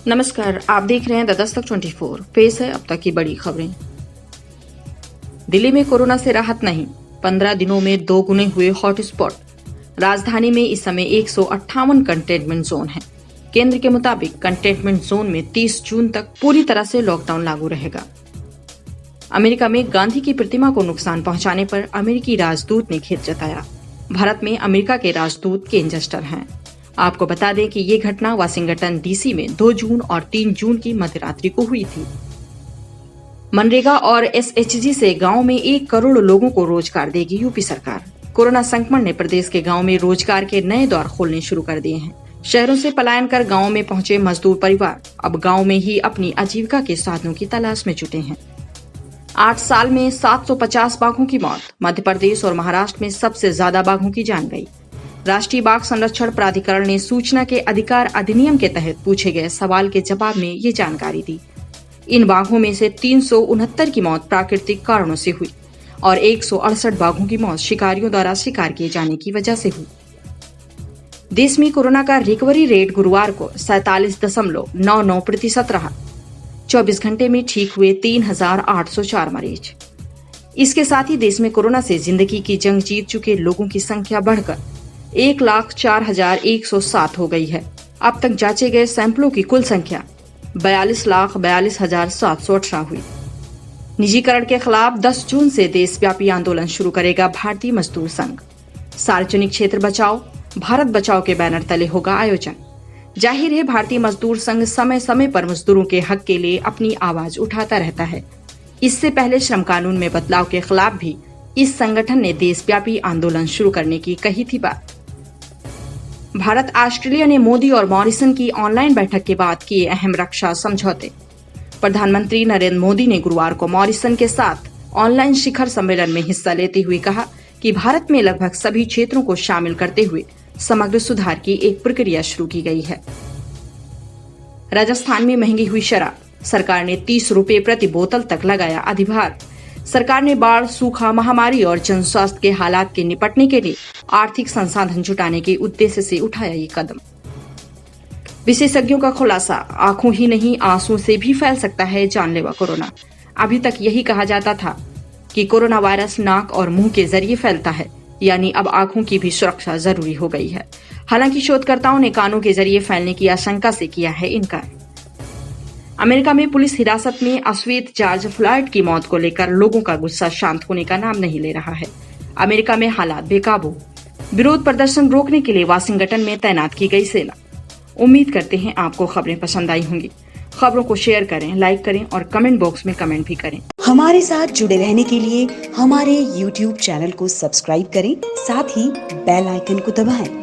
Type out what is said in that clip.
नमस्कार, आप देख रहे हैं द दस्तक 24। पेश है अब तक की बड़ी खबरें। दिल्ली में कोरोना से राहत नहीं, 15 दिनों में 2 गुने हुए हॉटस्पॉट। राजधानी में इस समय 158 कंटेनमेंट जोन हैं। केंद्र के मुताबिक कंटेनमेंट जोन में 30 जून तक पूरी तरह से लॉकडाउन लागू रहेगा। अमेरिका में गांधी की प्रतिमा को नुकसान पहुंचाने पर अमेरिकी राजदूत ने खेद जताया। भारत में अमेरिका के राजदूत केन जस्टर हैं। आपको बता दें कि ये घटना वाशिंगटन डीसी में 2 जून और 3 जून की मध्यरात्रि को हुई थी। मनरेगा और एसएचजी से गांव में 1 करोड़ लोगों को रोजगार देगी यूपी सरकार। कोरोना संक्रमण ने प्रदेश के गांव में रोजगार के नए द्वार खोलने शुरू कर दिए हैं। शहरों से पलायन कर गांव में पहुंचे मजदूर परिवार अब गांव में ही अपनी आजीविका के साधनों की तलाश में जुटे हैं। 8 साल में 750 बाघों की मौत। मध्य प्रदेश और महाराष्ट्र में सबसे ज्यादा बाघों की जान गई। राष्ट्रीय बाघ संरक्षण प्राधिकरण ने सूचना के अधिकार अधिनियम के तहत पूछे गए सवाल के जवाब में ये जानकारी दी। इन बाघों में से 369 की मौत प्राकृतिक कारणों से हुई और 168 बाघों की मौत शिकारियों द्वारा शिकार किए जाने की वजह से हुई। देश में कोरोना का रिकवरी रेट गुरुवार को 47.99% रहा। 24 घंटे में ठीक हुए 3,804 मरीज। इसके साथ ही देश में कोरोना से जिंदगी की जंग जीत चुके लोगों की संख्या बढ़कर 1,04,107 हो गई है। अब तक जांचे गए सैंपलों की कुल संख्या 42,42,718 हुई। निजीकरण के खिलाफ 10 जून से देशव्यापी आंदोलन शुरू करेगा भारतीय मजदूर संघ। सार्वजनिक क्षेत्र बचाओ, भारत बचाओ के बैनर तले होगा आयोजन। जाहिर है, भारतीय मजदूर संघ समय समय पर मजदूरों के हक के लिए अपनी आवाज उठाता रहता है। इससे पहले श्रम कानून में बदलाव के खिलाफ भी इस संगठन ने देशव्यापी आंदोलन शुरू करने की कही थी बात। भारत ऑस्ट्रेलिया ने मोदी और मॉरिसन की ऑनलाइन बैठक के बाद किए अहम रक्षा समझौते। प्रधानमंत्री नरेंद्र मोदी ने गुरुवार को मॉरिसन के साथ ऑनलाइन शिखर सम्मेलन में हिस्सा लेते हुए कहा कि भारत में लगभग सभी क्षेत्रों को शामिल करते हुए समग्र सुधार की एक प्रक्रिया शुरू की गई है। राजस्थान में महंगी हुई शराब, सरकार ने 30 रुपए प्रति बोतल तक लगाया अधिभार। सरकार ने बाढ़, सूखा, महामारी और जन स्वास्थ्य के हालात के निपटने के लिए आर्थिक संसाधन जुटाने के उद्देश्य से उठाया ये कदम। विशेषज्ञों का खुलासा, आंखों ही नहीं आंसू से भी फैल सकता है जानलेवा कोरोना। अभी तक यही कहा जाता था कि कोरोना वायरस नाक और मुंह के जरिए फैलता है, यानी अब आंखों की भी सुरक्षा जरूरी हो गई है। हालांकि शोधकर्ताओं ने कानों के जरिए फैलने की आशंका से किया है इनकार। अमेरिका में पुलिस हिरासत में अश्वेत जॉर्ज फ्लॉयड की मौत को लेकर लोगों का गुस्सा शांत होने का नाम नहीं ले रहा है। अमेरिका में हालात बेकाबू। विरोध प्रदर्शन रोकने के लिए वाशिंगटन में तैनात की गई सेना। उम्मीद करते हैं आपको खबरें पसंद आई होंगी। खबरों को शेयर करें, लाइक करें और कमेंट बॉक्स में कमेंट भी करें। हमारे साथ जुड़े रहने के लिए हमारे YouTube चैनल को सब्सक्राइब करें, साथ ही बेल आइकन को दबाएं।